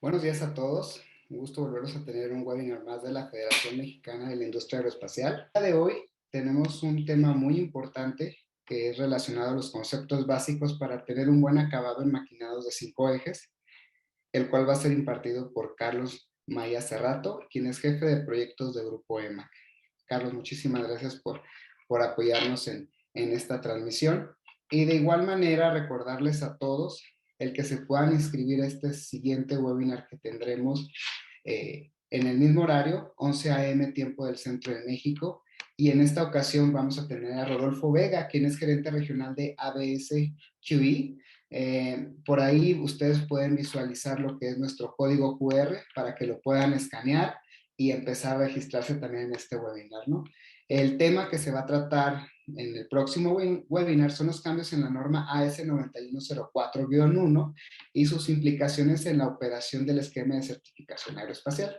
Buenos días a todos. Un gusto volverlos a tener un webinar más de la Federación Mexicana de la Industria Aeroespacial. El día de hoy tenemos un tema muy importante que es relacionado a los conceptos básicos para tener un buen acabado en maquinados de 5 ejes, el cual va a ser impartido por Carlos Maya Cerrato, quien es jefe de proyectos de Grupo EMAC. Carlos, muchísimas gracias por apoyarnos en esta transmisión. Y de igual manera, recordarles a todos el que se puedan inscribir a este siguiente webinar que tendremos en el mismo horario, 11 a.m. tiempo del Centro de México. Y en esta ocasión vamos a tener a Rodolfo Vega, quien es gerente regional de ABS QE. Por ahí ustedes pueden visualizar lo que es nuestro código QR para que lo puedan escanear y empezar a registrarse también en este webinar, ¿no? El tema que se va a tratar en el próximo webinar son los cambios en la norma AS 9104-1 y sus implicaciones en la operación del esquema de certificación aeroespacial.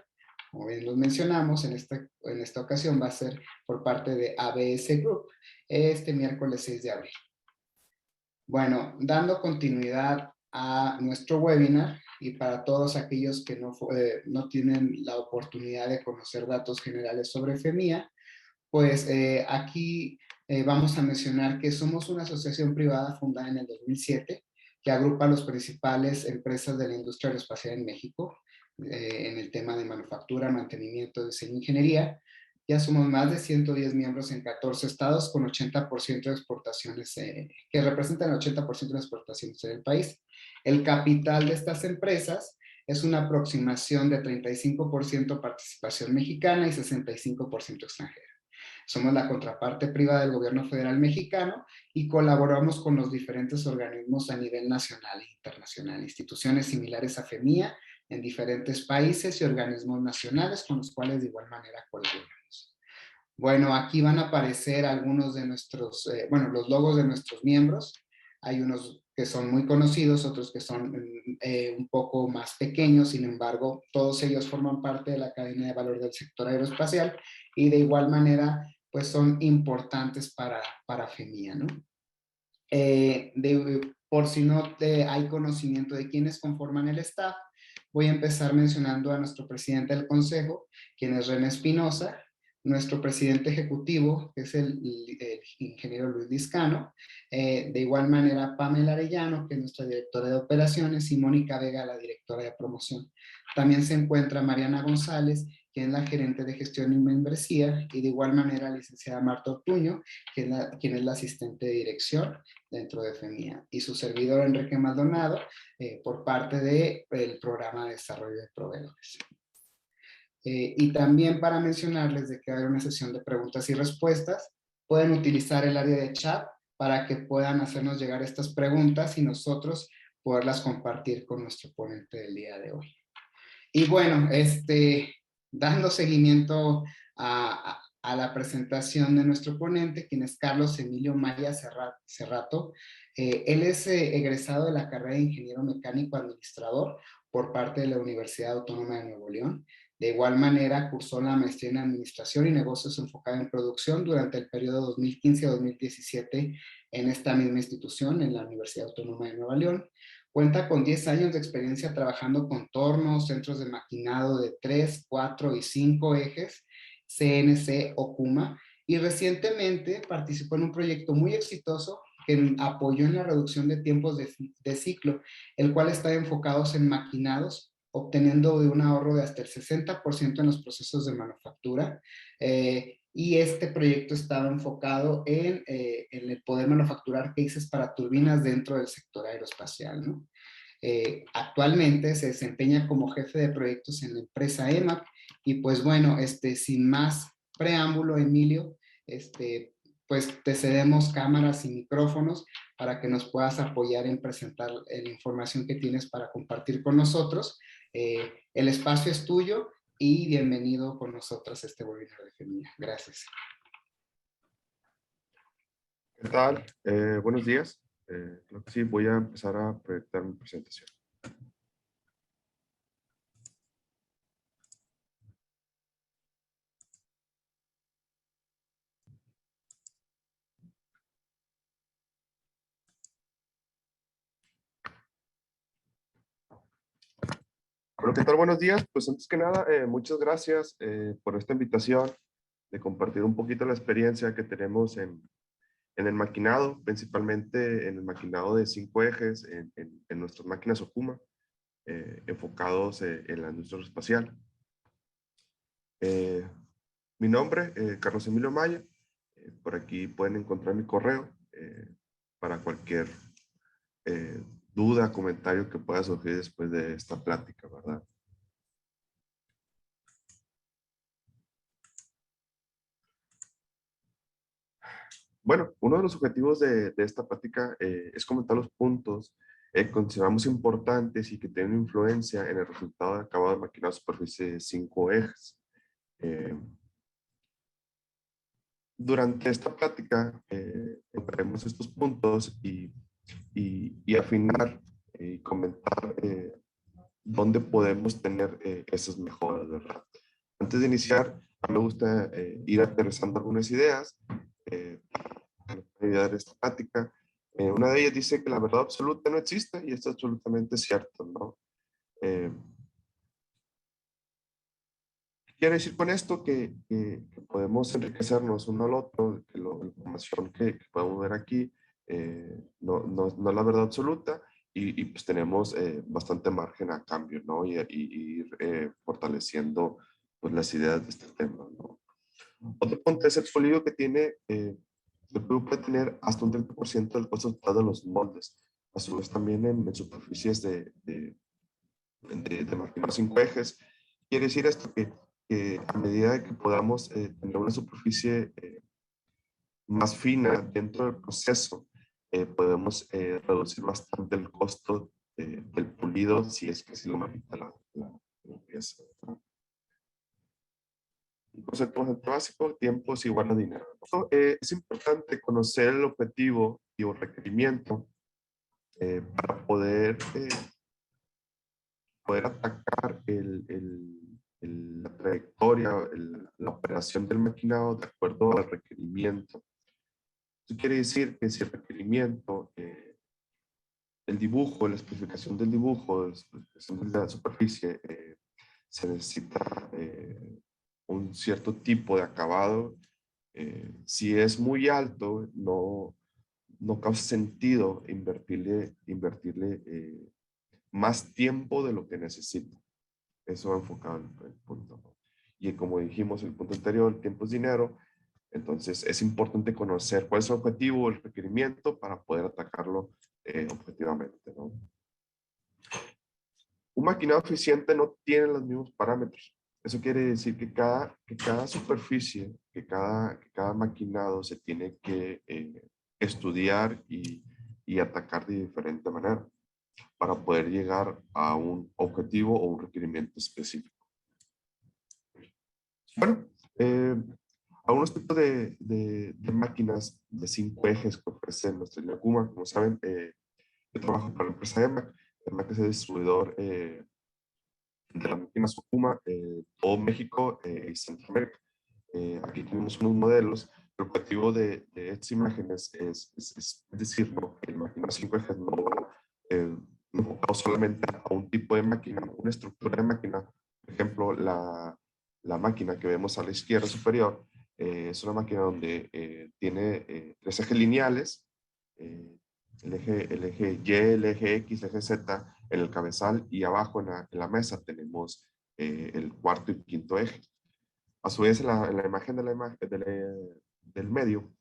Como bien los mencionamos, en esta ocasión va a ser por parte de ABS Group, este miércoles 6 de abril. Bueno, dando continuidad a nuestro webinar y para todos aquellos que no tienen la oportunidad de conocer datos generales sobre FEMIA, pues aquí vamos a mencionar que somos una asociación privada fundada en el 2007 que agrupa a las principales empresas de la industria aeroespacial en México en el tema de manufactura, mantenimiento, diseño e ingeniería. Ya somos más de 110 miembros en 14 estados con 80% de exportaciones, que representan el 80% de exportaciones en el país. El capital de estas empresas es una aproximación de 35% participación mexicana y 65% extranjera. Somos la contraparte privada del gobierno federal mexicano y colaboramos con los diferentes organismos a nivel nacional e internacional, instituciones similares a FEMIA en diferentes países y organismos nacionales con los cuales de igual manera colaboramos. Bueno, aquí van a aparecer algunos de nuestros, los logos de nuestros miembros. Hay unos que son muy conocidos, otros que son un poco más pequeños, sin embargo, todos ellos forman parte de la cadena de valor del sector aeroespacial y de igual manera, pues son importantes para FEMIA, ¿no? Por si no hay conocimiento de quiénes conforman el staff, voy a empezar mencionando a nuestro presidente del consejo, quien es René Espinosa. nuestro presidente ejecutivo, que es el ingeniero Luis Liscano, de igual manera Pamela Arellano, que es nuestra directora de operaciones, y Mónica Vega, la directora de promoción. También se encuentra Mariana González, quien es la gerente de gestión y membresía, y de igual manera la licenciada Marta Ortuño, quien es la asistente de dirección dentro de FEMIA, y su servidor Enrique Maldonado, por parte del programa de desarrollo de proveedores. Y también para mencionarles de que va a haber una sesión de preguntas y respuestas, pueden utilizar el área de chat para que puedan hacernos llegar estas preguntas y nosotros poderlas compartir con nuestro ponente del día de hoy. Y bueno, dando seguimiento a la presentación de nuestro ponente, quien es Carlos Emilio Maya Cerrato. Él es egresado de la carrera de Ingeniero Mecánico Administrador por parte de la Universidad Autónoma de Nuevo León. De igual manera, cursó la maestría en Administración y Negocios enfocada en Producción durante el periodo 2015 a 2017 en esta misma institución, en la Universidad Autónoma de Nuevo León. Cuenta con 10 años de experiencia trabajando con tornos, centros de maquinado de 3, 4 y 5 ejes, CNC o CUMA, y recientemente participó en un proyecto muy exitoso que apoyó en la reducción de tiempos de ciclo, el cual está enfocado en maquinados, obteniendo un ahorro de hasta el 60% en los procesos de manufactura. Y este proyecto estaba enfocado en el poder manufacturar cases para turbinas dentro del sector aeroespacial, ¿no? Actualmente se desempeña como jefe de proyectos en la empresa EMAP. Y pues bueno, sin más preámbulo, Emilio, pues te cedemos cámaras y micrófonos para que nos puedas apoyar en presentar la información que tienes para compartir con nosotros. El espacio es tuyo y bienvenido con nosotros a este webinar de FEMIA. Gracias. ¿Qué tal? Buenos días. Creo que sí, voy a empezar a proyectar mi presentación. Bueno, ¿qué tal? Buenos días. Pues antes que nada, muchas gracias por esta invitación de compartir un poquito la experiencia que tenemos en el maquinado, principalmente en el maquinado de 5 ejes en nuestras máquinas Okuma, enfocados en la industria espacial. Mi nombre, Carlos Emilio Maya. Por aquí pueden encontrar mi correo para cualquier duda, comentario que pueda surgir después de esta plática, ¿verdad? Bueno, uno de los objetivos de esta plática es comentar los puntos que consideramos importantes y que tienen influencia en el resultado de acabado de maquinado de superficie de 5 ejes. Durante esta plática veremos estos puntos y afinar y comentar dónde podemos tener esas mejoras, ¿verdad? Antes de iniciar, me gusta ir aterrizando algunas ideas para ayudar a esta plática. Una de ellas dice que la verdad absoluta no existe y esto es absolutamente cierto, ¿no? Quiere decir con esto que podemos enriquecernos uno al otro, que la información que podemos ver aquí no es la verdad absoluta y pues tenemos bastante margen a cambio, ¿no? Y ir fortaleciendo pues, las ideas de este tema, ¿no? Otro punto es el sólido que tiene, el producto puede tener hasta un 30% del costo total de los moldes. A su vez también en superficies de máquinas 5 ejes. Quiere decir esto que a medida que podamos tener una superficie más fina dentro del proceso, podemos reducir bastante el costo del pulido si es que se lo merita la pieza. Un concepto básico, tiempo es igual a dinero. Es importante conocer el objetivo y el requerimiento para poder atacar la trayectoria, la operación del maquinado de acuerdo al requerimiento. Eso quiere decir que si el requerimiento, el dibujo, la especificación del dibujo, la especificación de la superficie, se necesita un cierto tipo de acabado. Si es muy alto, no causa sentido invertirle más tiempo de lo que necesita. Eso va enfocado en el punto. Y como dijimos en el punto anterior, el tiempo es dinero. Entonces es importante conocer cuál es el objetivo, el requerimiento para poder atacarlo objetivamente, ¿no? Un maquinado eficiente no tiene los mismos parámetros. Eso quiere decir que cada superficie, que cada maquinado se tiene que estudiar y atacar de diferente manera para poder llegar a un objetivo o un requerimiento específico. Bueno, algunos tipos de máquinas de 5 ejes que ofrece nuestra línea Kuma. Como saben, yo trabajo para la empresa EMAC. EMAC es el distribuidor de las máquinas Kuma, todo México y Centroamérica. Aquí tenemos unos modelos. El objetivo de estas imágenes es decir, ¿no? Que el máquina 5 ejes no enfocado solamente a un tipo de máquina, una estructura de máquina. Por ejemplo, la máquina que vemos a la izquierda superior es una máquina donde tiene 3 ejes lineales, eh, el eje Y, el eje X, el eje Z en el cabezal, y abajo en la mesa tenemos el cuarto y quinto eje. A su vez, en la imagen del medio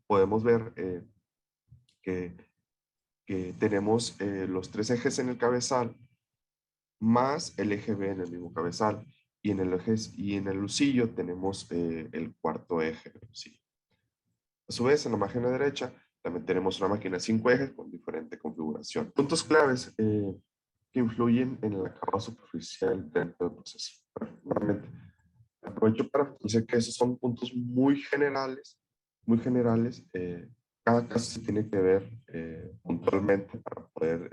podemos ver que, que tenemos los 3 ejes en el cabezal más el eje B en el mismo cabezal. Y en el lucillo tenemos el cuarto eje del lucillo. A su vez, en la imagen de la derecha también tenemos una máquina de 5 ejes con diferente configuración. Puntos claves que influyen en el acabado superficial dentro del proceso. Nuevamente, aprovecho para decir que esos son puntos muy generales, muy generales. Cada caso se tiene que ver puntualmente para poder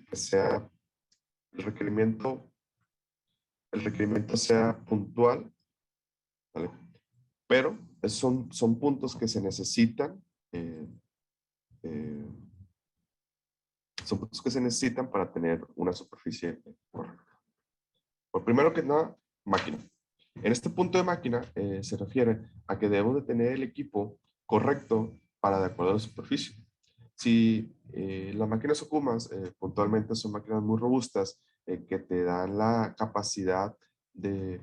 que sea el requerimiento sea puntual, ¿vale? Pero son puntos que se necesitan, eh, eh, son puntos que se necesitan para tener una superficie correcta. Por primero que nada, máquina. En este punto de máquina se refiere a que debemos de tener el equipo correcto para de acuerdo a la superficie. Si las máquinas Okumas puntualmente son máquinas muy robustas que te dan la capacidad de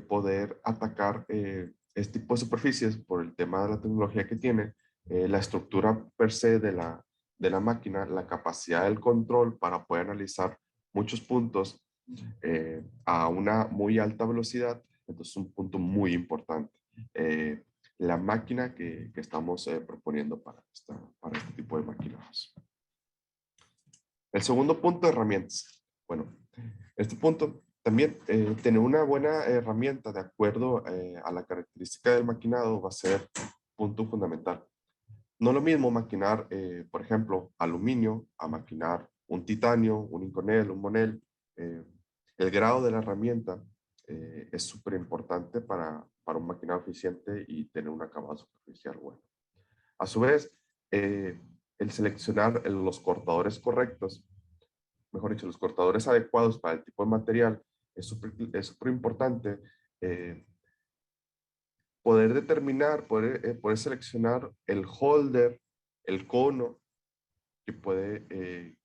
poder atacar este tipo de superficies por el tema de la tecnología que tiene, la estructura per se de la máquina, la capacidad del control para poder analizar muchos puntos a una muy alta velocidad. Entonces es un punto muy importante. La máquina que estamos proponiendo para este tipo de maquinados. El segundo punto, herramientas. Bueno, este punto también, tener una buena herramienta de acuerdo a la característica del maquinado va a ser punto fundamental. No es lo mismo maquinar, por ejemplo, aluminio, a maquinar un titanio, un Inconel, un Monel. El grado de la herramienta es súper importante para un maquinado eficiente y tener un acabado superficial bueno. A su vez, el seleccionar los cortadores correctos, mejor dicho, los cortadores adecuados para el tipo de material es súper importante. Eh, Poder determinar, poder seleccionar el holder, el cono, que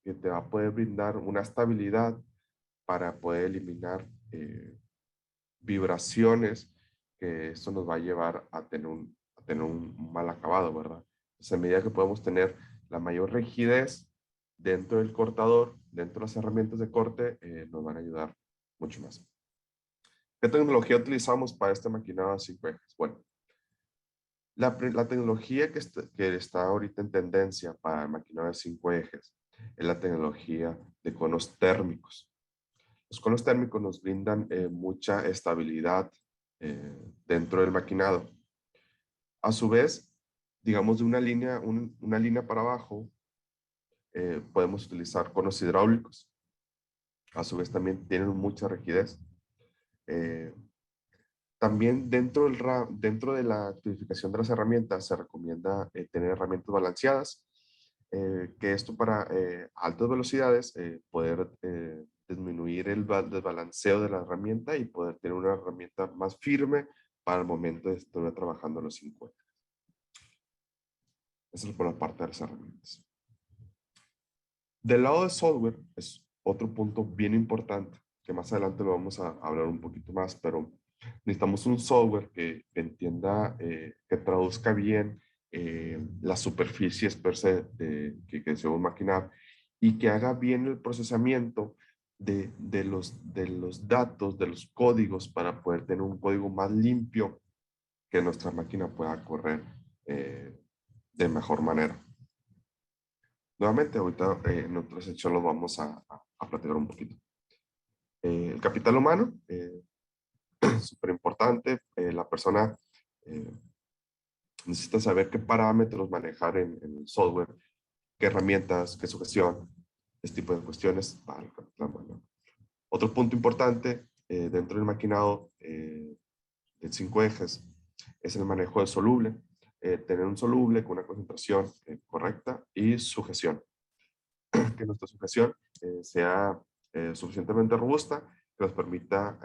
te va a poder brindar una estabilidad para poder eliminar vibraciones, que esto nos va a llevar a tener un mal acabado, ¿verdad? Entonces, a medida que podemos tener la mayor rigidez dentro del cortador, dentro de las herramientas de corte, nos van a ayudar mucho más. ¿Qué tecnología utilizamos para este maquinado de 5 ejes? Bueno, la tecnología que está ahorita en tendencia para el maquinado de 5 ejes es la tecnología de conos térmicos. Los conos térmicos nos brindan mucha estabilidad dentro del maquinado. A su vez, digamos de una línea para abajo, podemos utilizar conos hidráulicos. A su vez también tienen mucha rigidez. También dentro de la clasificación de las herramientas se recomienda tener herramientas balanceadas, que esto para altas velocidades poder disminuir el desbalanceo de la herramienta y poder tener una herramienta más firme para el momento de estar trabajando los 50. Eso es por la parte de las herramientas. Del lado de software es otro punto bien importante, que más adelante lo vamos a hablar un poquito más, pero necesitamos un software que entienda, que traduzca bien las superficies per se que deseamos maquinar y que haga bien el procesamiento de los datos, de los códigos, para poder tener un código más limpio que nuestra máquina pueda correr de mejor manera. Nuevamente, ahorita en otra sección lo vamos a platicar un poquito. El capital humano, súper importante. La persona necesita saber qué parámetros manejar en el software, qué herramientas, qué sujeción, este tipo de cuestiones para el capital humano. Otro punto importante dentro del maquinado de 5 ejes es el manejo de soluble. Tener un soluble con una concentración correcta y sujeción. Que nuestra sujeción sea suficientemente robusta, que nos permita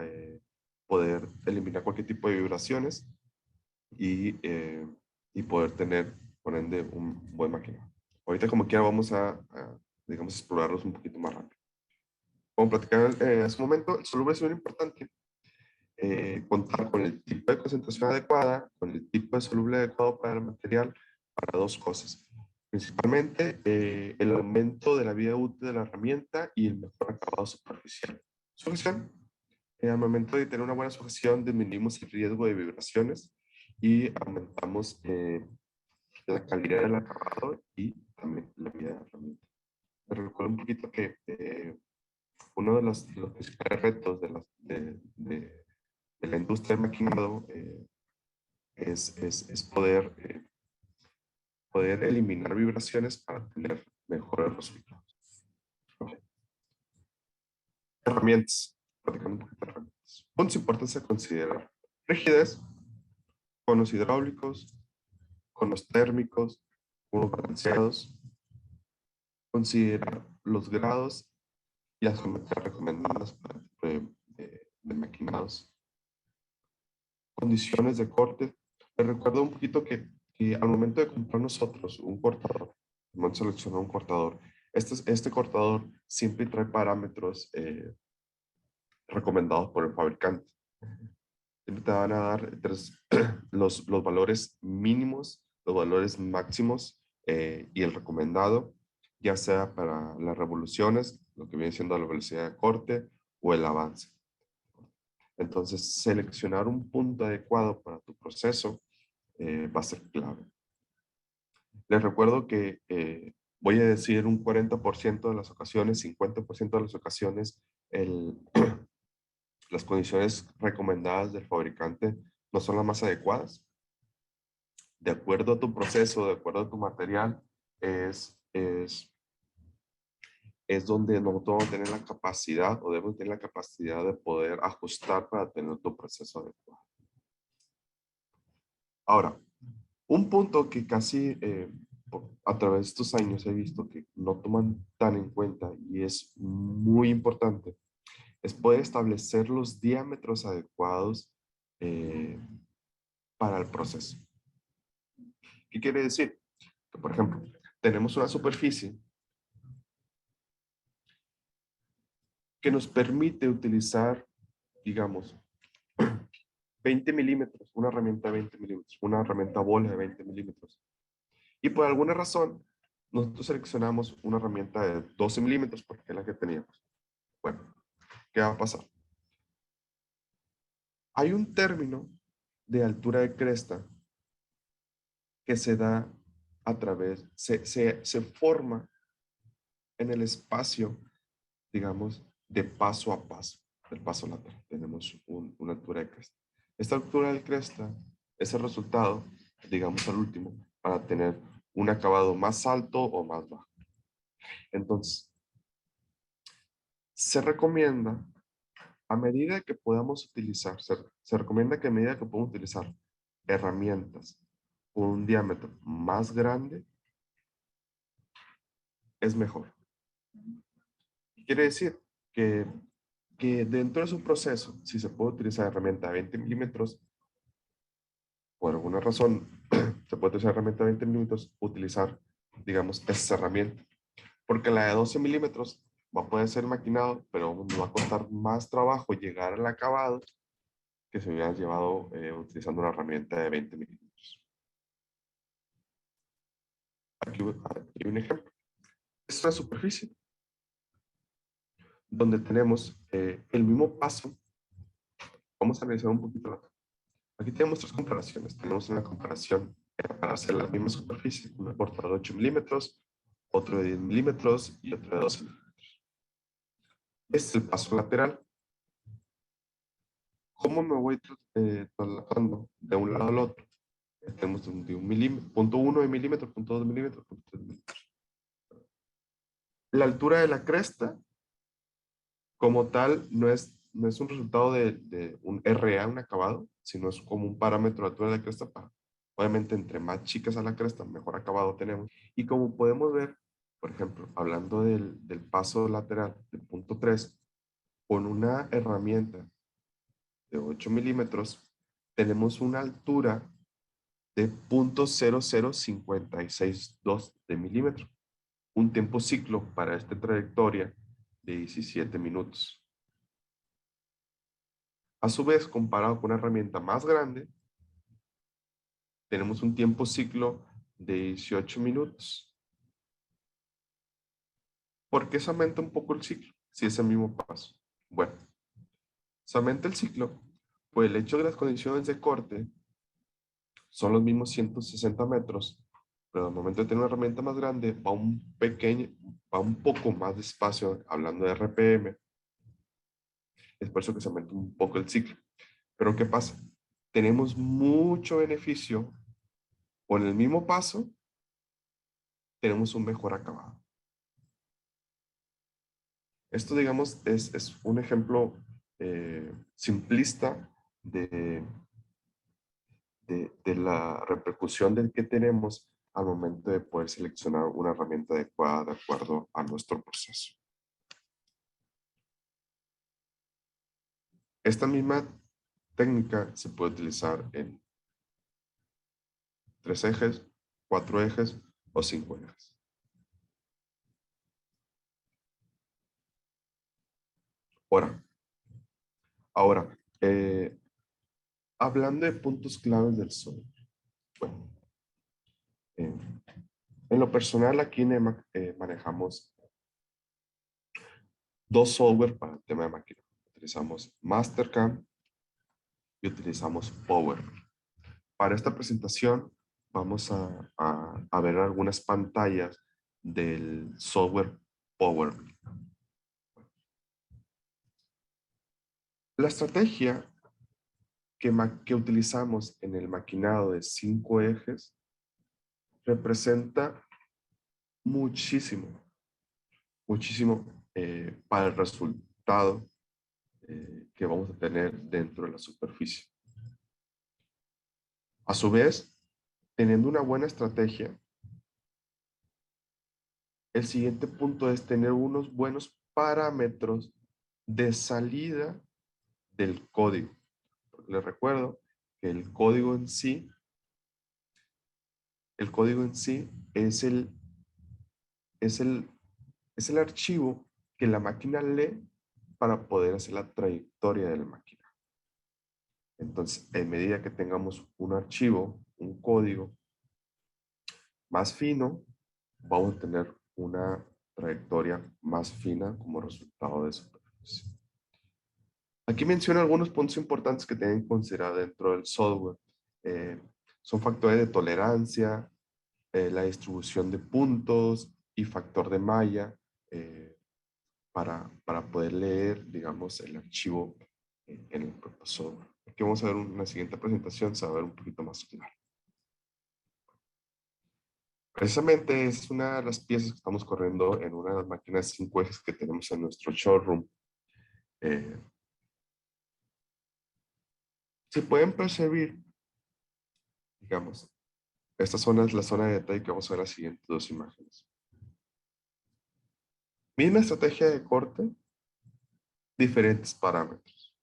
poder eliminar cualquier tipo de vibraciones y poder tener, por ende, un buen maquinado. Ahorita, como quiera, vamos digamos, explorarlos un poquito más rápido. Como platicar hace un momento, el soluble es muy importante. Contar con el tipo de concentración adecuada, con el tipo de soluble adecuado para el material, para dos cosas. Principalmente el aumento de la vida útil de la herramienta y el mejor acabado superficial. Sujeción. Al momento de tener una buena sujeción, disminuimos el riesgo de vibraciones y aumentamos la calidad del acabado y también la vida de la herramienta. Me recuerdo un poquito que uno de los principales retos de la industria del maquinado es poder eliminar vibraciones para tener mejores resultados. Herramientas. Platicando un poquito de herramientas. Puntos importantes a considerar. Rigidez, conos hidráulicos, conos térmicos, conos balanceados. Considerar los grados y las geometrías recomendadas para el tipo de maquinados. Condiciones de corte. Les recuerdo un poquito que al momento de comprar nosotros un cortador, vamos a seleccionar un cortador. Este cortador siempre trae parámetros recomendados por el fabricante. Siempre te van a dar los valores mínimos, los valores máximos y el recomendado, ya sea para las revoluciones, lo que viene siendo la velocidad de corte o el avance. Entonces, seleccionar un punto adecuado para tu proceso va a ser clave. Les recuerdo que voy a decir un 40% de las ocasiones, 50% de las ocasiones, las condiciones recomendadas del fabricante no son las más adecuadas. De acuerdo a tu proceso, de acuerdo a tu material, es donde nosotros vamos a tener la capacidad o debemos tener la capacidad de poder ajustar para tener tu proceso adecuado. Ahora, un punto que casi a través de estos años he visto que no toman tan en cuenta y es muy importante es poder establecer los diámetros adecuados para el proceso. ¿Qué quiere decir? Que, por ejemplo, tenemos una superficie que nos permite utilizar, digamos, 20 milímetros, una herramienta de 20 milímetros, una herramienta bola de 20 milímetros. Y por alguna razón, nosotros seleccionamos una herramienta de 12 milímetros porque es la que teníamos. Bueno, ¿qué va a pasar? Hay un término de altura de cresta que se da a través, se forma en el espacio, digamos, de paso a paso, del paso lateral. Tenemos una altura de cresta. Esta altura de cresta es el resultado, digamos, al último, para tener un acabado más alto o más bajo. Entonces, se recomienda, a medida que podamos utilizar, se recomienda que a medida que podamos utilizar herramientas con un diámetro más grande, es mejor. Quiere decir que, que dentro de su proceso, si se puede utilizar herramienta de 20 milímetros, por alguna razón, se puede utilizar herramienta de 20 milímetros, utilizar, digamos, esa herramienta. Porque la de 12 milímetros va a poder ser maquinado, pero nos va a costar más trabajo llegar al acabado que se hubiera llevado utilizando una herramienta de 20 milímetros. Aquí hay un ejemplo. Es una superficie donde tenemos el mismo paso. Vamos a analizar un poquito acá. Aquí tenemos tres comparaciones. Tenemos una comparación para hacer la misma superficie, un cortador de 8 milímetros, otro de 10 milímetros y otro de 12 milímetros. Este es el paso lateral. ¿Cómo me voy trasladando de un lado al otro? Tenemos de un milímetro, punto 1 de milímetro, punto 2 de milímetro, punto 3 de milímetro. La altura de la cresta, como tal, no es un resultado de un RA, un acabado, sino es como un parámetro de altura de la cresta. Obviamente, entre más chicas a la cresta, mejor acabado tenemos. Y como podemos ver, por ejemplo, hablando del paso lateral, del punto 3, con una herramienta de 8 milímetros, tenemos una altura de 0.00562 de milímetro. Un tiempo ciclo para esta trayectoria de 17 minutos. A su vez, comparado con una herramienta más grande, tenemos un tiempo ciclo de 18 minutos. ¿Por qué se aumenta un poco el ciclo? Si es el mismo paso. Bueno, se aumenta el ciclo, pues el hecho de las condiciones de corte son los mismos 160 metros, pero al momento de tener una herramienta más grande, va un poco más despacio, hablando de RPM. Es por eso que se aumenta un poco el ciclo. Pero ¿qué pasa? Tenemos mucho beneficio con el mismo paso, tenemos un mejor acabado. Esto, digamos, es un ejemplo simplista de la repercusión del que tenemos al momento de poder seleccionar una herramienta adecuada de acuerdo a nuestro proceso. Esta misma técnica se puede utilizar en 3 ejes, 4 ejes o 5 ejes. Ahora, hablando de puntos claves del software. Bueno, eh, en lo personal aquí en EMAC manejamos dos software para el tema de máquina. Utilizamos Mastercam y utilizamos Power. Para esta presentación vamos a ver algunas pantallas del software Power. La estrategia que utilizamos en el maquinado de 5 ejes representa muchísimo, muchísimo para el resultado que vamos a tener dentro de la superficie. A su vez, teniendo una buena estrategia, el siguiente punto es tener unos buenos parámetros de salida del código. Porque les recuerdo que el código en sí es el, es el archivo que la máquina lee para poder hacer la trayectoria de la máquina. Entonces, en medida que tengamos un archivo, un código más fino, vamos a tener una trayectoria más fina como resultado de superficie. Aquí menciono algunos puntos importantes que tienen que considerar dentro del software. Son factores de tolerancia, la distribución de puntos y factor de malla para poder leer, digamos, el archivo en el propio software. Aquí vamos a ver una siguiente presentación, se va a ver un poquito más claro. Precisamente es una de las piezas que estamos corriendo en una de las máquinas 5 ejes que tenemos en nuestro showroom. Si pueden percibir, digamos, esta zona es la zona de detalle que vamos a ver en las siguientes dos imágenes. Misma estrategia de corte, diferentes parámetros.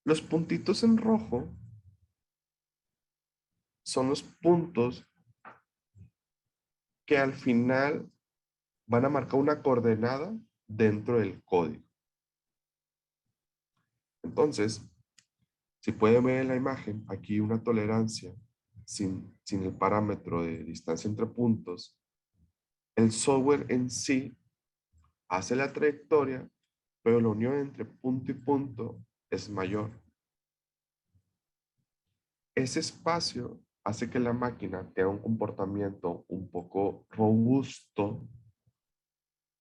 Los puntitos en rojo son los puntos que al final van a marcar una coordenada dentro del código. Entonces, si pueden ver en la imagen, aquí una tolerancia sin el parámetro de distancia entre puntos, el software en sí hace la trayectoria, pero la unión entre punto y punto es mayor. Ese espacio hace que la máquina tenga un comportamiento un poco robusto,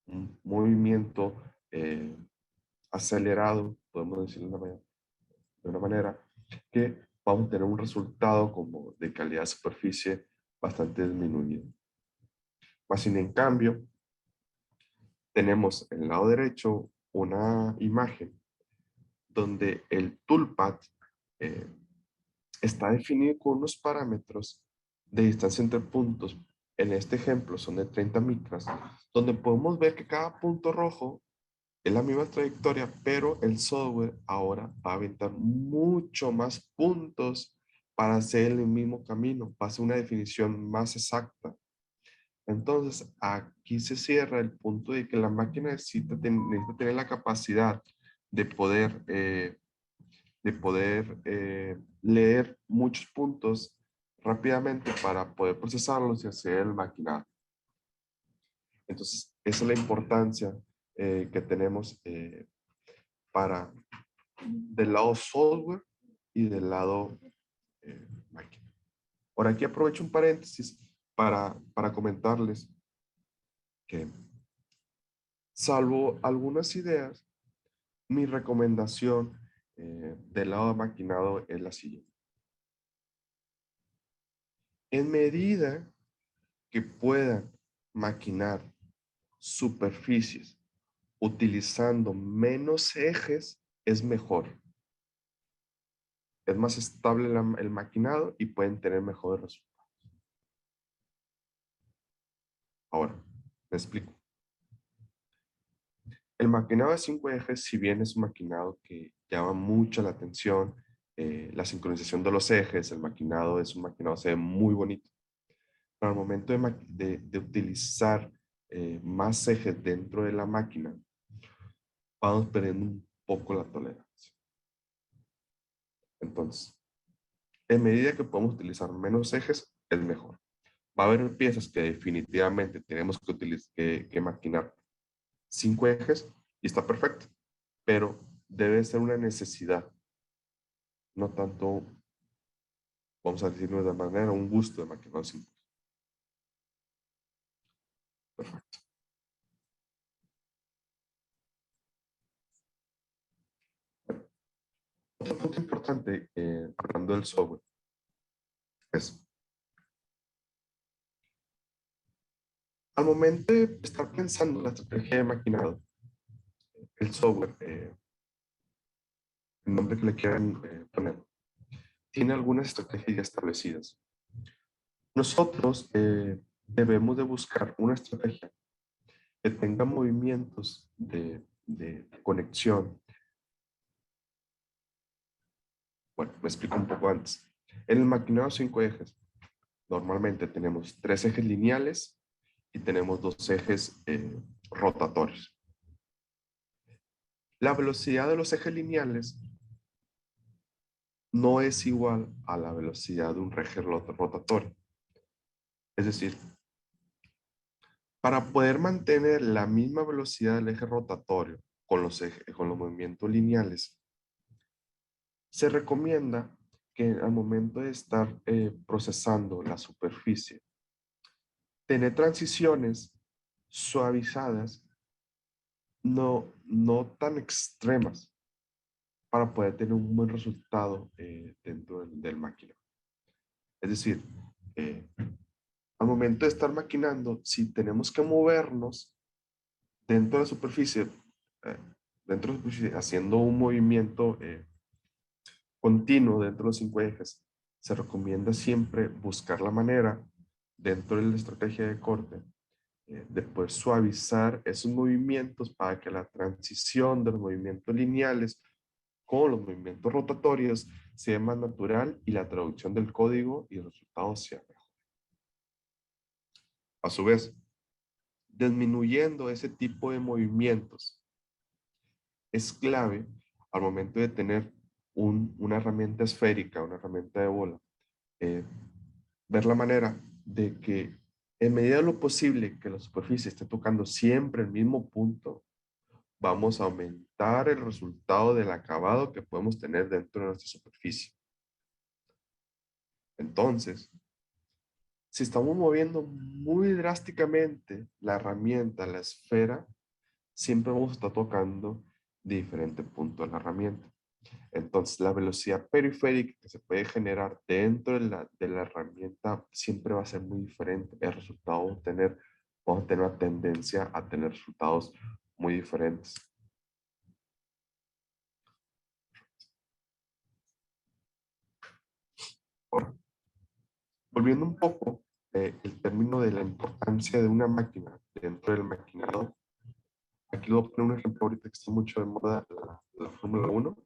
un movimiento acelerado, podemos decirlo de una manera, que vamos a tener un resultado como de calidad de superficie bastante disminuido. Más sin en cambio, tenemos en el lado derecho una imagen donde el toolpath eh, está definido con unos parámetros de distancia entre puntos. En este ejemplo son de 30 micras, donde podemos ver que cada punto rojo es la misma trayectoria, pero el software ahora va a aventar mucho más puntos para hacer el mismo camino, va a ser una definición más exacta. Entonces, aquí se cierra el punto de que la máquina necesita tener la capacidad de poder leer muchos puntos rápidamente para poder procesarlos y hacer el maquinado. Entonces, esa es la importancia que tenemos para del lado software y del lado máquina. Ahora aquí aprovecho un paréntesis para comentarles que, salvo algunas ideas, mi recomendación del lado maquinado es la siguiente. En medida que puedan maquinar superficies utilizando menos ejes, es mejor. Es más estable el maquinado y pueden tener mejores resultados. Ahora, me explico. El maquinado de 5 ejes, si bien es un maquinado que llama mucho la atención, la sincronización de los ejes, el maquinado es un maquinado, se ve muy bonito. Pero al momento de utilizar más ejes dentro de la máquina, vamos perdiendo un poco la tolerancia. Entonces, en medida que podamos utilizar menos ejes, es mejor. Va a haber piezas que definitivamente tenemos que maquinar 5 ejes y está perfecto, pero debe ser una necesidad, no tanto, vamos a decirlo de manera, un gusto de maquinar 5. Perfecto. Otro punto importante, hablando del software, es al momento de estar pensando en la estrategia de maquinado, el software, el nombre que le quieran poner, tiene algunas estrategias ya establecidas. Nosotros debemos de buscar una estrategia que tenga movimientos de conexión. Bueno, me explico un poco antes. En el maquinado 5 ejes, normalmente tenemos 3 ejes lineales y tenemos 2 ejes rotatorios. La velocidad de los ejes lineales no es igual a la velocidad de un eje rotatorio. Es decir, para poder mantener la misma velocidad del eje rotatorio con los movimientos lineales, se recomienda que al momento de estar procesando la superficie, tener transiciones suavizadas, no tan extremas, para poder tener un buen resultado dentro del máquina. Es decir, al momento de estar maquinando, si tenemos que movernos dentro de la superficie, eh, haciendo un movimiento continuo dentro de los 5 ejes, se recomienda siempre buscar la manera, dentro de la estrategia de corte, de poder suavizar esos movimientos para que la transición de los movimientos lineales con los movimientos rotatorios sea más natural y la traducción del código y el resultado sea mejor. A su vez, disminuyendo ese tipo de movimientos es clave al momento de tener una herramienta esférica, una herramienta de bola, eh, ver la manera de que en medida de lo posible que la superficie esté tocando siempre el mismo punto, vamos a aumentar el resultado del acabado que podemos tener dentro de nuestra superficie. Entonces, si estamos moviendo muy drásticamente la herramienta, la esfera, siempre vamos a estar tocando de diferente punto de la herramienta. Entonces, la velocidad periférica que se puede generar dentro de la herramienta siempre va a ser muy diferente. El resultado vamos a tener una tendencia a tener resultados muy diferentes. Ahora, volviendo un poco el término de la importancia de una máquina dentro del maquinado, aquí le voy a poner un ejemplo ahorita que está mucho de moda, la Fórmula 1.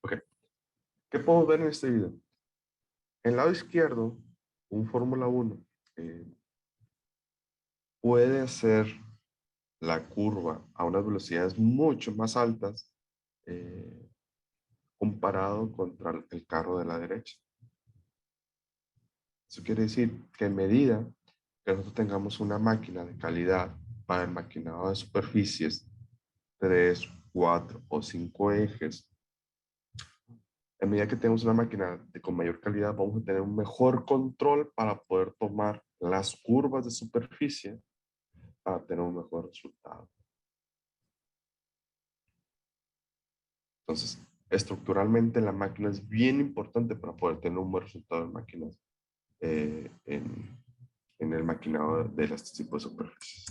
Ok, ¿qué podemos ver en este video? En el lado izquierdo, un Fórmula 1 eh, puede hacer la curva a unas velocidades mucho más altas eh, comparado contra el carro de la derecha. Eso quiere decir que en medida que nosotros tengamos una máquina de calidad para el maquinado de superficies, 3, 4 o 5 ejes, en medida que tenemos una máquina con mayor calidad, vamos a tener un mejor control para poder tomar las curvas de superficie para tener un mejor resultado. Entonces, estructuralmente la máquina es bien importante para poder tener un buen resultado en máquinas, en el maquinado de este tipo de superficies.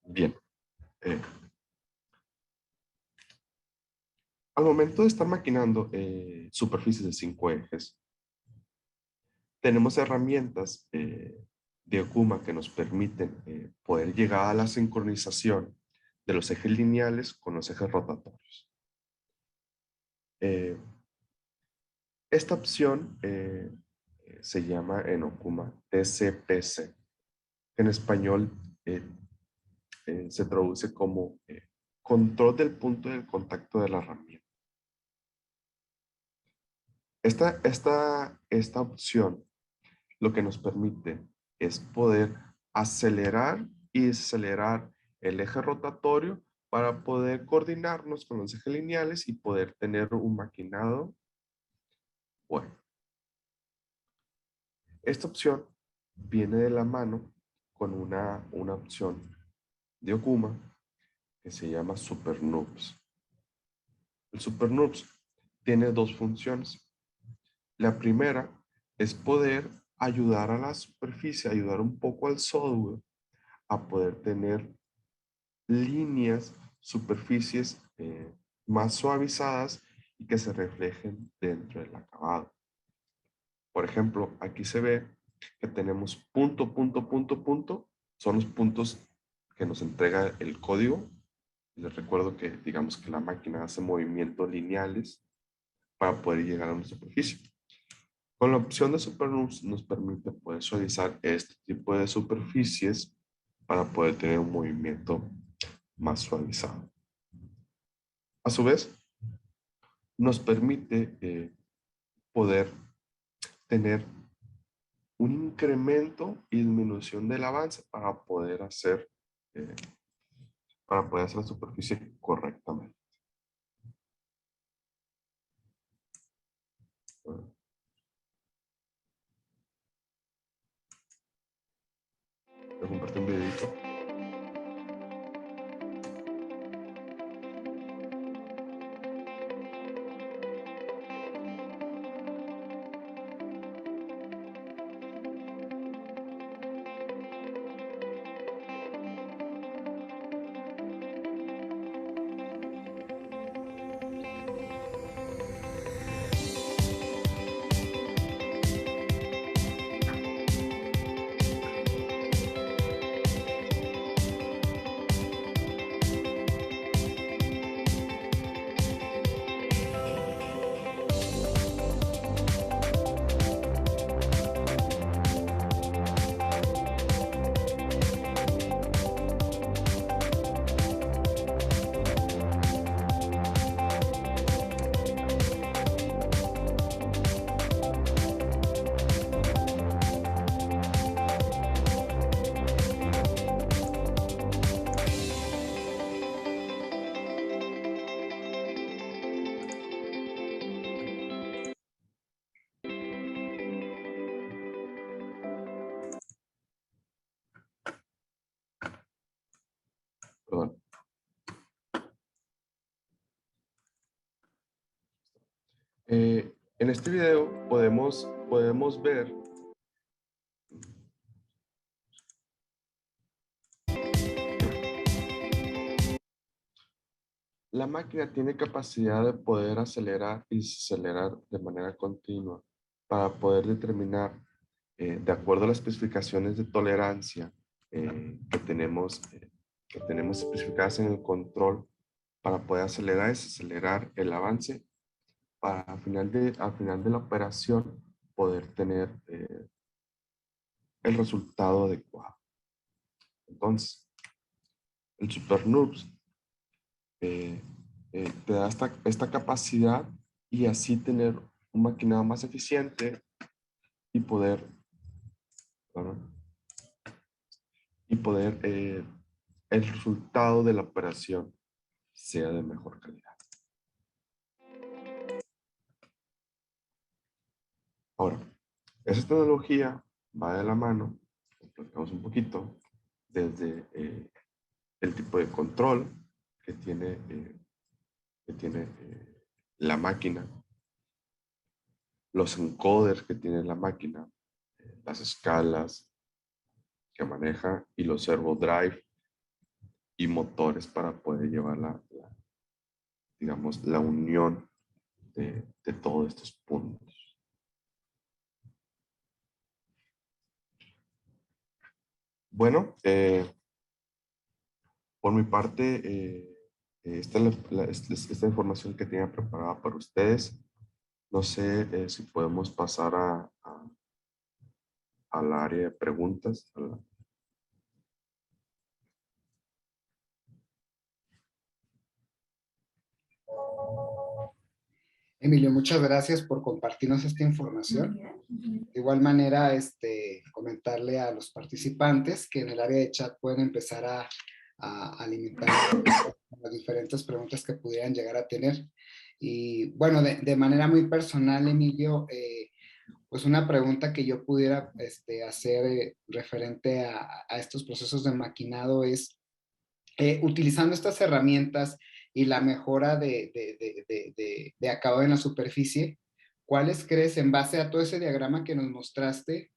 Bien. eh, Al momento de estar maquinando superficies de 5 ejes, tenemos herramientas de Okuma que nos permiten poder llegar a la sincronización de los ejes lineales con los ejes rotatorios. Esta opción se llama en Okuma TCPC. En español se traduce como control del punto de contacto de la herramienta. Esta opción lo que nos permite es poder acelerar y desacelerar el eje rotatorio para poder coordinarnos con los ejes lineales y poder tener un maquinado bueno. Esta opción viene de la mano con una opción de Okuma que se llama Super Noobs. El Super Noobs tiene dos funciones. La primera es poder ayudar a la superficie, ayudar un poco al software a poder tener líneas, superficies más suavizadas y que se reflejen dentro del acabado. Por ejemplo, aquí se ve que tenemos punto, punto, punto, punto. Son los puntos que nos entrega el código. Les recuerdo que digamos que la máquina hace movimientos lineales para poder llegar a una superficie. Con la opción de Supernus nos permite poder suavizar este tipo de superficies para poder tener un movimiento más suavizado. A su vez, nos permite poder tener un incremento y disminución del avance eh, para poder hacer la superficie correctamente. Voy a compartir un videito. En este video podemos ver la máquina tiene capacidad de poder acelerar y desacelerar de manera continua para poder determinar, de acuerdo a las especificaciones de tolerancia que tenemos especificadas en el control, para poder acelerar y desacelerar el avance para al final de la operación poder tener el resultado adecuado. Entonces, el Super NURBS te da esta capacidad y así tener un maquinado más eficiente y poder, perdón, y poder el resultado de la operación sea de mejor calidad. Ahora, esa tecnología va de la mano, platicamos un poquito, desde el tipo de control que tiene la máquina, los encoders que tiene la máquina, las escalas que maneja y los servo drive y motores para poder llevar digamos, la unión de todos estos puntos. Bueno, por mi parte, esta es esta información que tenía preparada para ustedes. No sé si podemos pasar al área de preguntas. Emilio, muchas gracias por compartirnos esta información. De igual manera, comentarle a los participantes que en el área de chat pueden empezar a alimentar las diferentes preguntas que pudieran llegar a tener. Y bueno, de manera muy personal, Emilio, pues una pregunta que yo pudiera hacer referente a estos procesos de maquinado es, utilizando estas herramientas y la mejora de acabado en la superficie, ¿cuáles crees, en base a todo ese diagrama que nos mostraste,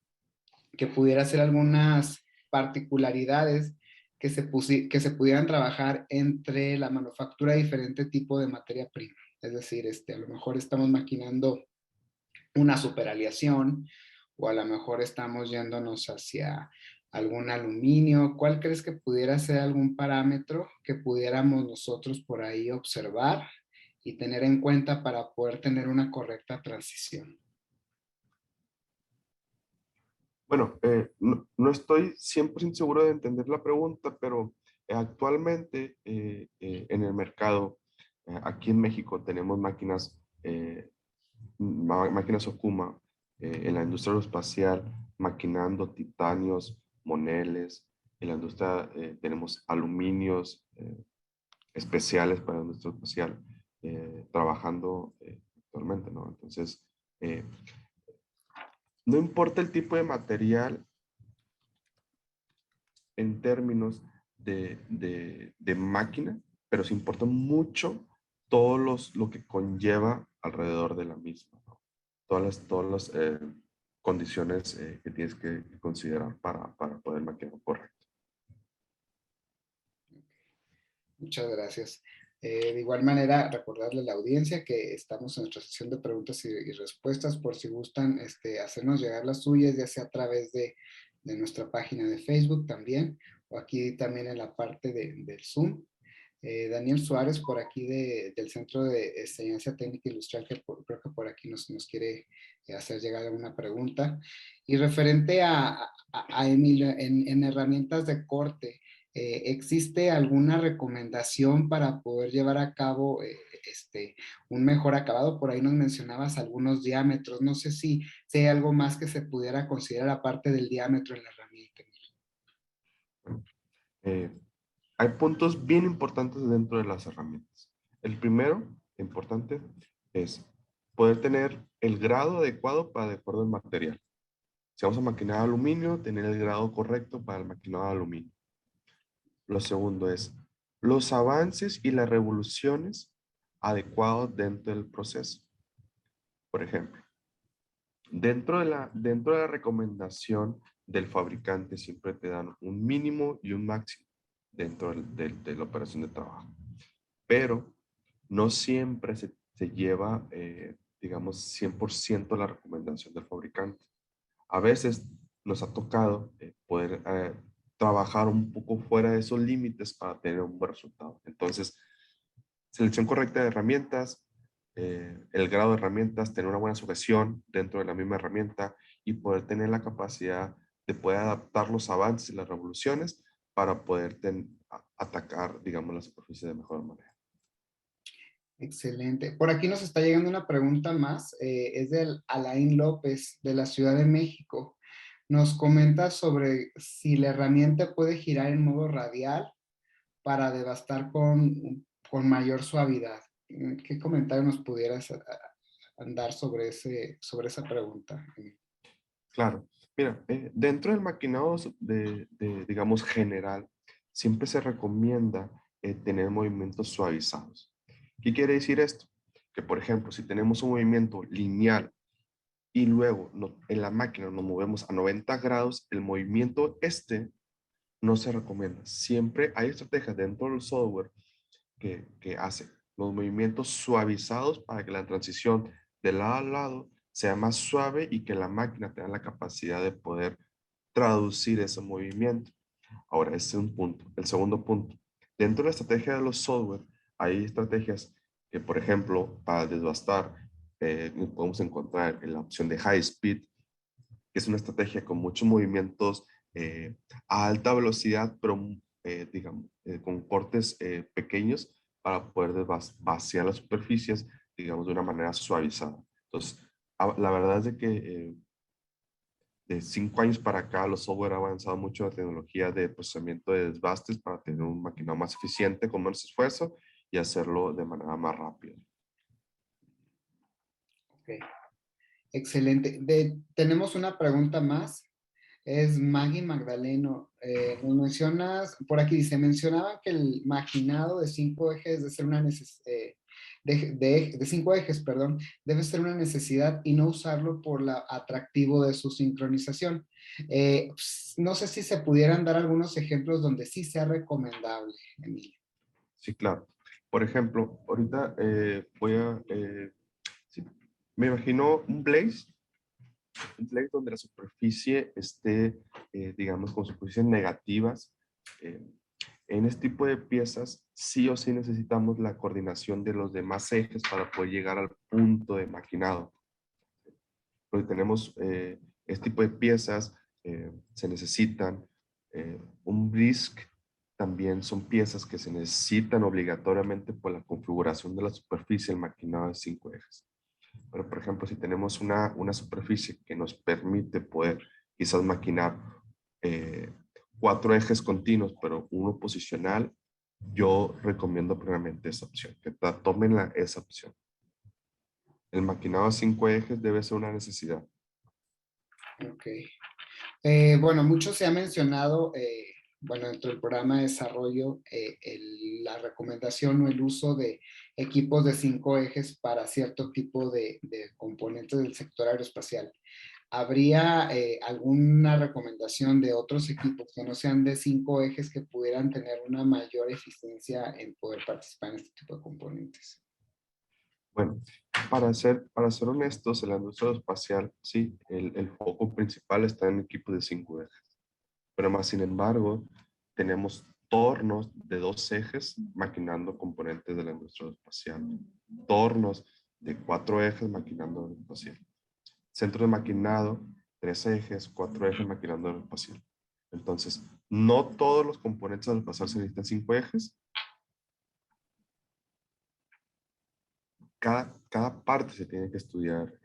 que pudiera ser algunas particularidades que se pudieran trabajar entre la manufactura de diferente tipo de materia prima? Es decir, a lo mejor estamos maquinando una superaleación, o a lo mejor estamos yéndonos hacia algún aluminio. ¿Cuál crees que pudiera ser algún parámetro que pudiéramos nosotros por ahí observar y tener en cuenta para poder tener una correcta transición? Bueno, no estoy 100% seguro de entender la pregunta, pero actualmente en el mercado, aquí en México, tenemos máquinas Okuma en la industria aeroespacial, maquinando titanios, moneles. En la industria tenemos aluminios especiales para la industria espacial trabajando actualmente, ¿no? Entonces, no importa el tipo de material en términos de máquina, pero sí importa mucho lo que conlleva alrededor de la misma, ¿no? Todas las condiciones que tienes que considerar para poder maquinar correcto. Muchas gracias. De igual manera, recordarle a la audiencia que estamos en nuestra sesión de preguntas y respuestas, por si gustan hacernos llegar las suyas, ya sea a través de nuestra página de Facebook también, o aquí también en la parte del Zoom. Daniel Suárez, por aquí del Centro de Enseñanza Técnica Industrial, que creo que por aquí nos quiere hacer llegar alguna pregunta. Y referente a Emilio, en herramientas de corte, ¿existe alguna recomendación para poder llevar a cabo un mejor acabado? Por ahí nos mencionabas algunos diámetros. No sé si hay algo más que se pudiera considerar aparte del diámetro en la herramienta. Eh, Hay puntos bien importantes dentro de las herramientas. El primero, importante, es poder tener el grado adecuado para de acuerdo al material. Si vamos a maquinar aluminio, tener el grado correcto para el maquinado de aluminio. Lo segundo es los avances y las revoluciones adecuados dentro del proceso. Por ejemplo, dentro de la recomendación del fabricante siempre te dan un mínimo y un máximo dentro de la operación de trabajo. Pero no siempre se lleva, digamos, 100% la recomendación del fabricante. A veces nos ha tocado poder trabajar un poco fuera de esos límites para tener un buen resultado. Entonces, selección correcta de herramientas, el grado de herramientas, tener una buena sujeción dentro de la misma herramienta y poder tener la capacidad de poder adaptar los avances y las revoluciones para poder atacar, digamos, la superficie de mejor manera. Excelente. Por aquí nos está llegando una pregunta más. Es del Alain López, de la Ciudad de México. Nos comenta sobre si la herramienta puede girar en modo radial para devastar con mayor suavidad. ¿Qué comentario nos pudieras dar sobre esa pregunta? Claro, mira, dentro del maquinado digamos, general, siempre se recomienda tener movimientos suavizados. ¿Qué quiere decir esto? Que, por ejemplo, si tenemos un movimiento lineal y luego en la máquina nos movemos a 90 grados, el movimiento no se recomienda. Siempre hay estrategias dentro del software que hace los movimientos suavizados para que la transición de lado a lado sea más suave y que la máquina tenga la capacidad de poder traducir ese movimiento. Ahora, ese es un punto. El segundo punto, dentro de la estrategia de los software, hay estrategias que, por ejemplo, para desbastar, podemos encontrar en la opción de High Speed, que es una estrategia con muchos movimientos a alta velocidad, pero digamos, con cortes pequeños para poder vaciar las superficies, digamos, de una manera suavizada. Entonces, la verdad es de que de 5 años para acá, los software ha avanzado mucho en la tecnología de procesamiento de desbastes para tener un maquinado más eficiente, con menos esfuerzo y hacerlo de manera más rápida. Ok, excelente. Tenemos una pregunta más. Es Maggie Magdaleno. Nos mencionas, por aquí dice, mencionaba que el maquinado de 5 ejes de ser una de 5 ejes, perdón, debe ser una necesidad y no usarlo por lo atractivo de su sincronización. No sé si se pudieran dar algunos ejemplos donde sí sea recomendable, Emilio. Sí, claro. Por ejemplo, ahorita sí, me imagino un blaze donde la superficie esté, digamos, con superficies negativas. Eh, en este tipo de piezas, sí o sí necesitamos la coordinación de los demás ejes para poder llegar al punto de maquinado. Porque tenemos este tipo de piezas, se necesitan un brisc, también son piezas que se necesitan obligatoriamente por la configuración de la superficie del maquinado de 5 ejes. Pero, por ejemplo, si tenemos una superficie que nos permite poder quizás maquinar 4 ejes continuos, pero uno posicional, yo recomiendo primeramente esa opción, que tomen esa opción. El maquinado a 5 ejes debe ser una necesidad. Ok. Bueno, mucho se ha mencionado, bueno, dentro del programa de desarrollo, la recomendación o el uso de equipos de 5 ejes para cierto tipo de componentes del sector aeroespacial. ¿Habría alguna recomendación de otros equipos que no sean de 5 ejes que pudieran tener una mayor eficiencia en poder participar en este tipo de componentes? Bueno, para ser honestos, en la industria espacial, sí, el foco principal está en equipos de 5 ejes. Pero más sin embargo, tenemos tornos de 2 ejes maquinando componentes de la industria espacial. Tornos de 4 ejes maquinando el espacial. Centro de maquinado, 3 ejes, 4 ejes maquinando el espacial. Entonces, no todos los componentes del espacial se necesitan 5 ejes. Cada parte se tiene que estudiar,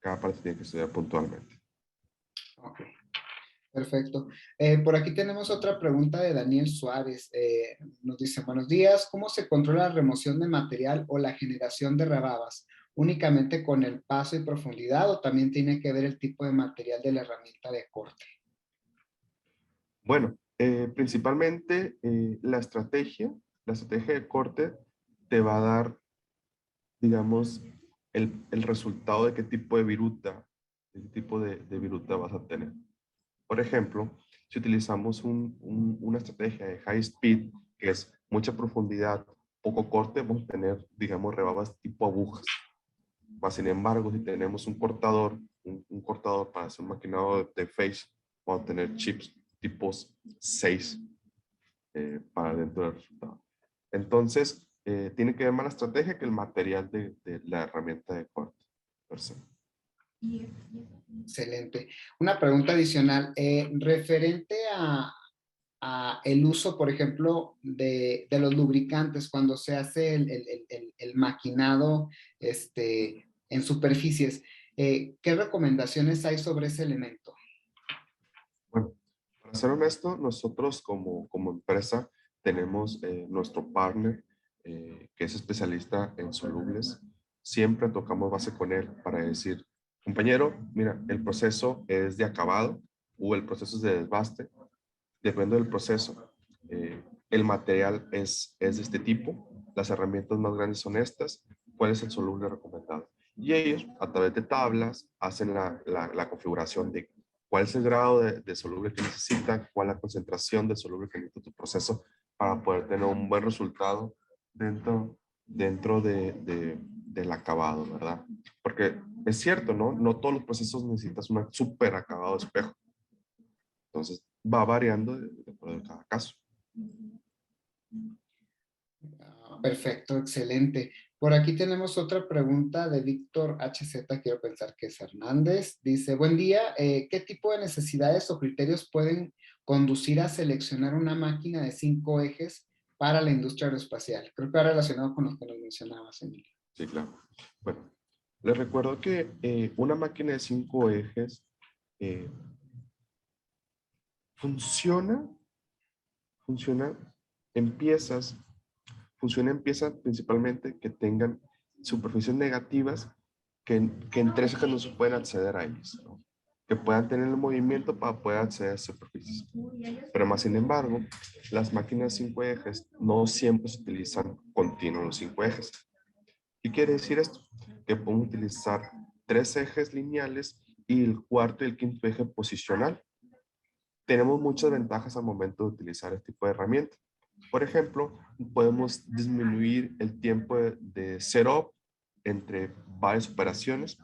cada parte se tiene que estudiar puntualmente. Ok. Perfecto. Por aquí tenemos otra pregunta de Daniel Suárez. Nos dice, buenos días, ¿cómo se controla la remoción de material o la generación de rebabas? ¿Únicamente con el paso y profundidad o también tiene que ver el tipo de material de la herramienta de corte? Bueno, principalmente la estrategia de corte te va a dar, digamos, el resultado de qué tipo de qué tipo de viruta vas a tener. Por ejemplo, si utilizamos una estrategia de high speed, que es mucha profundidad, poco corte, vamos a tener, digamos, rebabas tipo agujas. Más sin embargo, si tenemos un cortador para hacer un maquinado de face, vamos a tener chips tipos 6 para dentro del resultado. Entonces, tiene que ver más la estrategia que el material de la herramienta de corte per se. Excelente. Una pregunta adicional, referente a el uso, por ejemplo, de los lubricantes cuando se hace el maquinado en superficies. ¿Qué recomendaciones hay sobre ese elemento? Bueno, para ser honesto, nosotros como empresa tenemos nuestro partner que es especialista en solubles. Siempre tocamos base con él para decir, compañero, mira, el proceso es de acabado o el proceso es de desbaste. Depende del proceso. El material es de este tipo. Las herramientas más grandes son estas. ¿Cuál es el soluble recomendado? Y ellos, a través de tablas, hacen la configuración de cuál es el grado de soluble que necesitan, cuál es la concentración de soluble que necesita tu proceso para poder tener un buen resultado dentro del acabado, ¿verdad? Porque es cierto, ¿no? No todos los procesos necesitas un súper acabado de espejo. Entonces, va variando de acuerdo a cada caso. Perfecto, excelente. Por aquí tenemos otra pregunta de Víctor HZ, quiero pensar que es Hernández. Dice, buen día, ¿qué tipo de necesidades o criterios pueden conducir a seleccionar una máquina de 5 ejes para la industria aeroespacial? Creo que va relacionado con lo que nos mencionabas, Emilio. Sí, claro. Bueno, les recuerdo que una máquina de 5 ejes eh, funciona, funciona en piezas, funciona en piezas principalmente que tengan superficies negativas que en 3 ejes no se pueden acceder a ellas, ¿no? Que puedan tener el movimiento para poder acceder a superficies. Pero más sin embargo, las máquinas 5 ejes no siempre se utilizan continuos los 5 ejes. ¿Qué quiere decir esto? Que podemos utilizar 3 ejes lineales y el cuarto y el quinto eje posicional. Tenemos muchas ventajas al momento de utilizar este tipo de herramienta. Por ejemplo, podemos disminuir el tiempo de setup entre varias operaciones.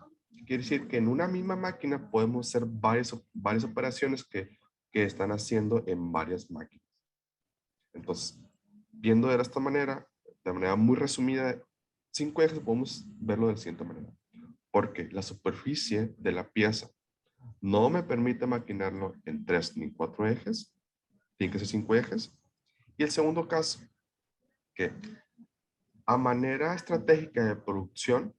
Quiere decir que en una misma máquina podemos hacer varias operaciones que están haciendo en varias máquinas. Entonces, viendo de esta manera, de manera muy resumida, 5 ejes podemos verlo de la siguiente manera. Porque la superficie de la pieza no me permite maquinarlo en 3 ni 4 ejes, tiene que ser 5 ejes. Y el segundo caso, que a manera estratégica de producción,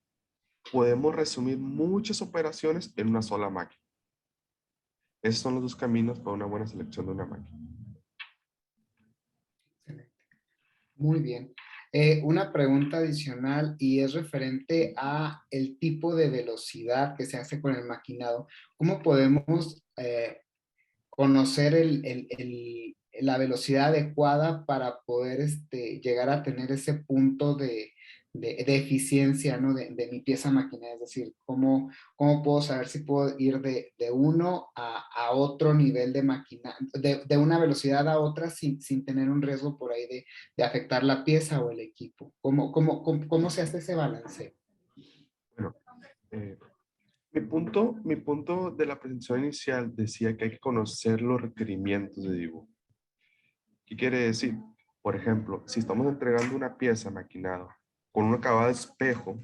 podemos resumir muchas operaciones en una sola máquina. Esos son los 2 caminos para una buena selección de una máquina. Excelente. Muy bien. Una pregunta adicional y es referente a el tipo de velocidad que se hace con el maquinado. ¿Cómo podemos conocer la velocidad adecuada para poder llegar a tener ese punto de eficiencia, ¿no? de mi pieza maquinada? Es decir, ¿cómo puedo saber si puedo ir de uno a otro nivel de máquina, de una velocidad a otra sin tener un riesgo por ahí de afectar la pieza o el equipo? ¿Cómo se hace ese balance? Bueno, eh, mi punto de la presentación inicial decía que hay que conocer los requerimientos de dibujo. ¿Qué quiere decir? Por ejemplo, si estamos entregando una pieza maquinada con un acabado de espejo,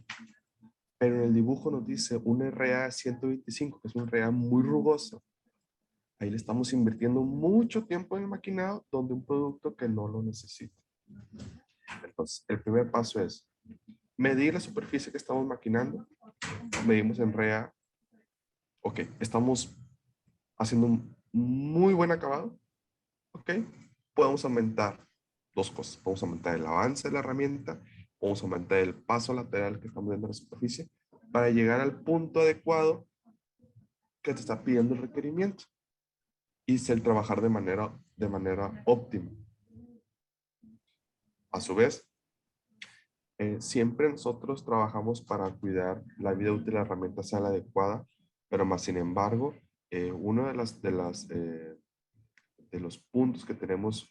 pero en el dibujo nos dice un RA 125, que es un RA muy rugoso, ahí le estamos invirtiendo mucho tiempo en el maquinado donde un producto que no lo necesita. Entonces, el primer paso es medir la superficie que estamos maquinando. Medimos en RA. Ok, estamos haciendo un muy buen acabado. Ok, podemos aumentar 2 cosas. Podemos aumentar el avance de la herramienta, podemos aumentar el paso lateral que estamos dando a la superficie para llegar al punto adecuado que te está pidiendo el requerimiento y el trabajar de manera óptima. A su vez, Siempre nosotros trabajamos para cuidar la vida útil de la herramienta sea la adecuada, pero más sin embargo, uno de los puntos que tenemos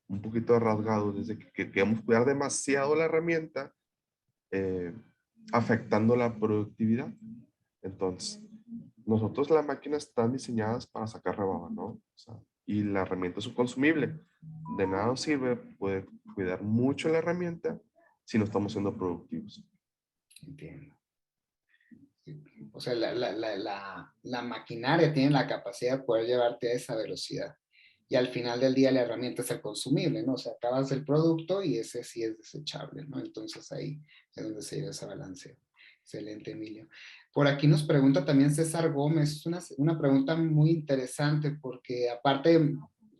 un poquito rasgados es de que queremos cuidar demasiado la herramienta, eh, afectando la productividad. Entonces, nosotros las máquinas están diseñadas para sacar rebaba, ¿no? O sea, y la herramienta es un consumible. De nada nos sirve poder cuidar mucho la herramienta si no estamos siendo productivos. Entiendo. O sea, la maquinaria tiene la capacidad de poder llevarte a esa velocidad. Y al final del día la herramienta es el consumible, ¿no? O sea, acabas el producto y ese sí es desechable, ¿no? Entonces ahí es donde se lleva ese balanceo. Excelente, Emilio. Por aquí nos pregunta también César Gómez, es una pregunta muy interesante porque aparte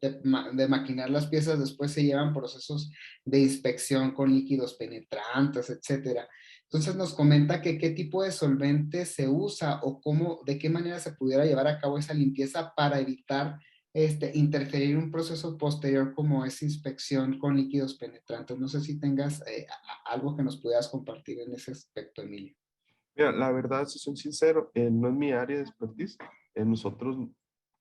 de maquinar las piezas, después se llevan procesos de inspección con líquidos penetrantes, etcétera. Entonces nos comenta que qué tipo de solvente se usa o cómo, de qué manera se pudiera llevar a cabo esa limpieza para evitar interferir un proceso posterior como es inspección con líquidos penetrantes. No sé si tengas algo que nos pudieras compartir en ese aspecto, Emilio. Mira, la verdad, si soy sincero, no es mi área de expertise. Nosotros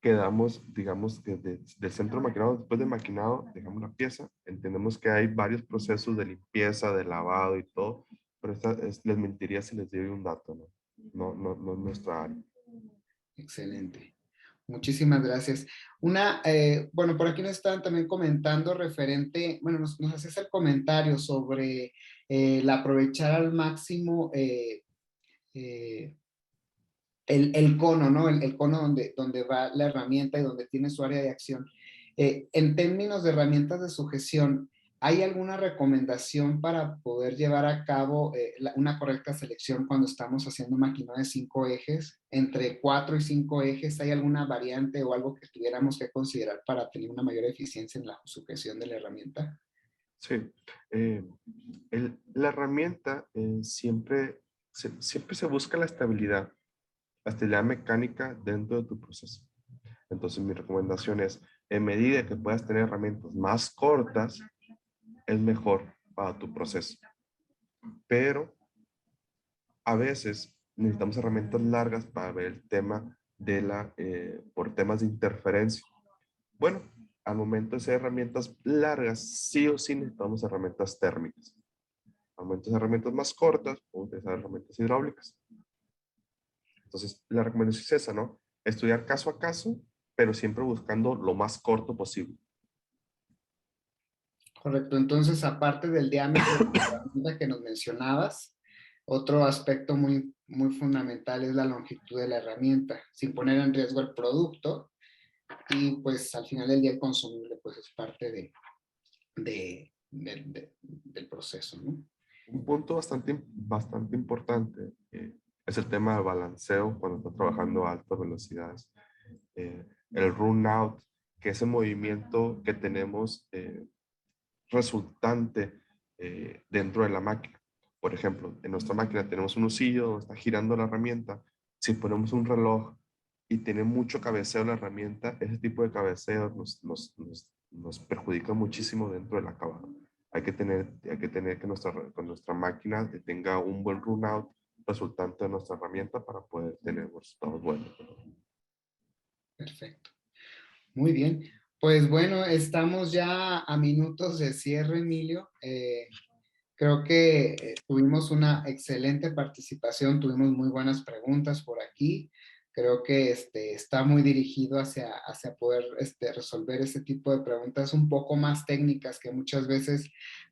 quedamos, digamos, que del centro maquinado, después de maquinado, dejamos la pieza. Entendemos que hay varios procesos de limpieza, de lavado y todo, pero les mentiría si les doy un dato, ¿no? No es nuestra área. Excelente. Muchísimas gracias. Bueno, por aquí nos estaban también comentando referente, bueno, nos haces el comentario sobre el aprovechar al máximo eh, el cono, ¿no? El cono donde va la herramienta y donde tiene su área de acción. En términos de herramientas de sujeción, ¿hay alguna recomendación para poder llevar a cabo una correcta selección cuando estamos haciendo maquinaria de 5 ejes? Entre 4 y 5 ejes, ¿hay alguna variante o algo que tuviéramos que considerar para tener una mayor eficiencia en la sujeción de la herramienta? Sí. Eh, la herramienta siempre se busca la estabilidad mecánica dentro de tu proceso. Entonces, mi recomendación es, en medida que puedas tener herramientas más cortas, es mejor para tu proceso. Pero a veces necesitamos herramientas largas para ver el tema por temas de interferencia. Bueno, al momento de ser herramientas largas, sí o sí necesitamos herramientas térmicas. Al momento de herramientas más cortas, podemos utilizar herramientas hidráulicas. Entonces, la recomendación es esa, ¿no? Estudiar caso a caso, pero siempre buscando lo más corto posible. Correcto, entonces aparte del diámetro de la herramienta que nos mencionabas, otro aspecto muy fundamental es la longitud de la herramienta, sin poner en riesgo el producto y pues al final del día el consumible pues es parte del proceso, ¿no? Un punto bastante importante es el tema del balanceo cuando estás trabajando a altas velocidades. El run out, que es el movimiento que tenemos resultante dentro de la máquina. Por ejemplo, en nuestra máquina tenemos un usillo donde está girando la herramienta. Si ponemos un reloj y tiene mucho cabeceo la herramienta, ese tipo de cabeceo nos perjudica muchísimo dentro del acabado. Hay que tener que nuestra máquina tenga un buen run out resultante de nuestra herramienta para poder tener resultados buenos. Perfecto. Muy bien. Pues bueno, estamos ya a minutos de cierre, Emilio. Creo que tuvimos una excelente participación, tuvimos muy buenas preguntas por aquí. Creo que está muy dirigido hacia poder resolver ese tipo de preguntas un poco más técnicas que muchas veces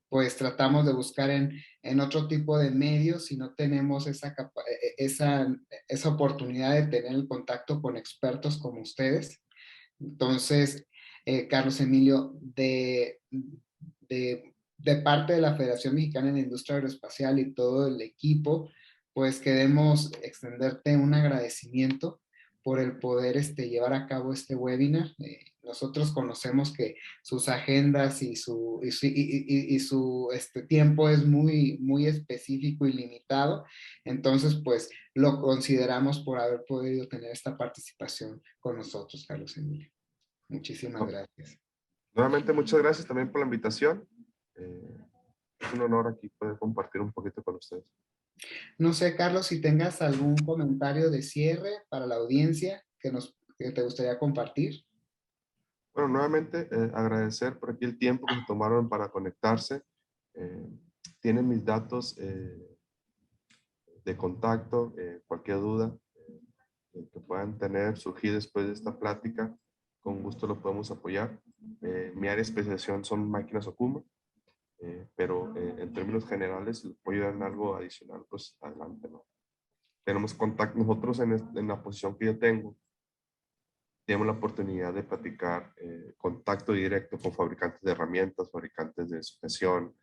pues tratamos de buscar en otro tipo de medios y no tenemos esa oportunidad de tener el contacto con expertos como ustedes. Entonces, Carlos Emilio, de parte de la Federación Mexicana de la Industria Aeroespacial y todo el equipo, pues queremos extenderte un agradecimiento por el poder llevar a cabo este webinar. Nosotros conocemos que sus agendas y su tiempo es muy específico y limitado, entonces pues lo consideramos por haber podido tener esta participación con nosotros, Carlos Emilio. Muchísimas No, gracias. nuevamente, muchas gracias también por la invitación. es un honor aquí poder compartir un poquito con ustedes. No sé, Carlos, si tengas algún comentario de cierre para la audiencia que te gustaría compartir. Bueno, nuevamente agradecer por aquí el tiempo que se tomaron para conectarse. Eh, Tienen mis datos de contacto, cualquier duda que puedan tener, surgir después de esta plática, con gusto lo podemos apoyar. Mi área de especialización son máquinas Okuma, pero en términos generales, si les puedo ayudar en algo adicional, pues adelante, ¿no? Tenemos contacto, nosotros en la posición que yo tenemos la oportunidad de platicar contacto directo con fabricantes de herramientas, fabricantes de sujeción,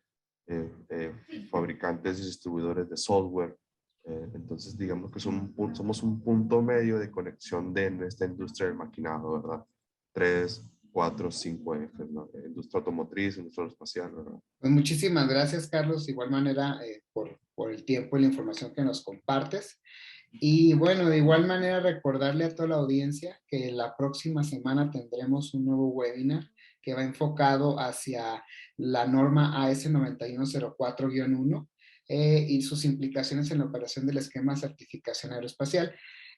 fabricantes y distribuidores de software. Entonces, digamos que somos un punto medio de conexión en esta industria del maquinado, ¿verdad? 3, 4, 5 ejes, ¿no? Industria automotriz, industria espacial, ¿verdad? Pues muchísimas gracias, Carlos, de igual manera por el tiempo y la información que nos compartes. Y bueno, de igual manera recordarle a toda la audiencia que la próxima semana tendremos un nuevo webinar que va enfocado hacia la norma AS 9104-1 y sus implicaciones en la operación del esquema de certificación aeroespacial.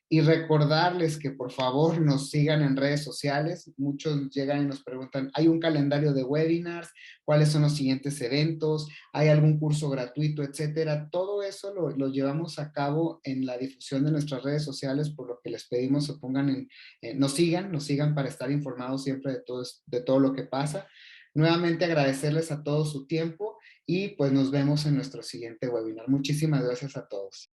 Y recordarles que por favor nos sigan en redes sociales. Muchos llegan y nos preguntan, ¿hay un calendario de webinars? ¿Cuáles son los siguientes eventos? ¿Hay algún curso gratuito, etcétera? Todo eso lo llevamos a cabo en la difusión de nuestras redes sociales, por lo que les pedimos se pongan nos sigan para estar informados siempre de todo lo que pasa. Nuevamente agradecerles a todos su tiempo y pues nos vemos en nuestro siguiente webinar. Muchísimas gracias a todos.